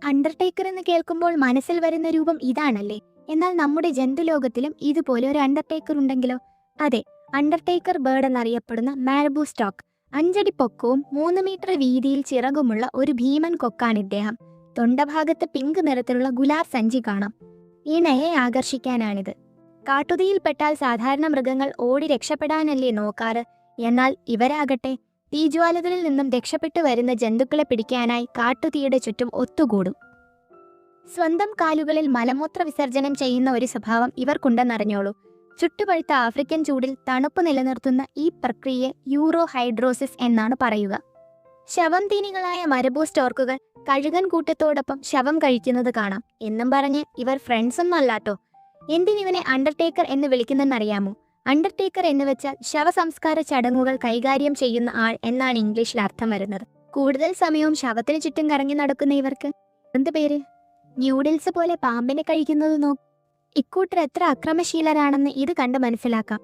Undertaker എന്ന് കേൾക്കുമ്പോൾ മനസ്സിൽ വരുന്ന രൂപം ഇതാണല്ലേ? എന്നാൽ നമ്മുടെ ജന്തുലോകത്തിലും ഇതുപോലെ ഒരു അണ്ടർടേക്കർ ഉണ്ടെങ്കിലോ? അതെ, അണ്ടർടേക്കർ ബേർഡ് എന്നറിയപ്പെടുന്ന മാർബു സ്റ്റോക്ക് 5 അടി പൊക്കവും 3 മീറ്റർ വീതിയിൽ ചിറകുമുള്ള ഒരു ഭീമൻ കൊക്കാണ് ഇദ്ദേഹം. തൊണ്ടഭാഗത്ത് പിങ്ക് നിറത്തിലുള്ള ഗുലാബ് സഞ്ചി കാണാം. ഇണയെ ആകർഷിക്കാനാണിത്. കാട്ടുതീയിൽപ്പെട്ടാൽ സാധാരണ മൃഗങ്ങൾ ഓടി രക്ഷപ്പെടാനല്ലേ നോക്കാറ്. എന്നാൽ ഇവരാകട്ടെ തീജ്വാലകളിൽ നിന്നും രക്ഷപ്പെട്ടു വരുന്ന ജന്തുക്കളെ പിടിക്കാനായി കാട്ടുതീയുടെ ചുറ്റും ഒത്തുകൂടും. സ്വന്തം കാലുകളിൽ മലമൂത്ര വിസർജനം ചെയ്യുന്ന ഒരു സ്വഭാവം ഇവർക്കുണ്ടെന്നറിഞ്ഞോളൂ. ചുട്ടുപഴുത്ത ആഫ്രിക്കൻ ചൂടിൽ തണുപ്പ് നിലനിർത്തുന്ന ഈ പ്രക്രിയയെ യൂറോഹൈഡ്രോസിസ് എന്നാണ് പറയുക. ശവം തീനികളായ മരബൂ സ്റ്റോർക്കുകൾ കഴുകൻ കൂട്ടത്തോടൊപ്പം ശവം കഴിക്കുന്നത് കാണാം. എന്നും പറഞ്ഞ് ഇവർ ഫ്രണ്ട്സൊന്നും അല്ലാട്ടോ. എന്തിനിവനെ അണ്ടർടേക്കർ എന്ന് വിളിക്കുന്നെന്നറിയാമോ? അണ്ടർടേക്കർ എന്ന് വെച്ചാൽ ശവസംസ്കാര ചടങ്ങുകൾ കൈകാര്യം ചെയ്യുന്ന ആൾ എന്നാണ് ഇംഗ്ലീഷിൽ അർത്ഥം വരുന്നത്. കൂടുതൽ സമയവും ശവത്തിന് ചുറ്റും കറങ്ങി നടക്കുന്ന ഇവർക്ക് എന്ത് പേര്? ന്യൂഡിൽസ് പോലെ പാമ്പിനെ കഴിക്കുന്നത് നോക്കും. ഇക്കൂട്ടർ എത്ര അക്രമശീലരാണെന്ന് ഇത് കണ്ട് മനസ്സിലാക്കാം.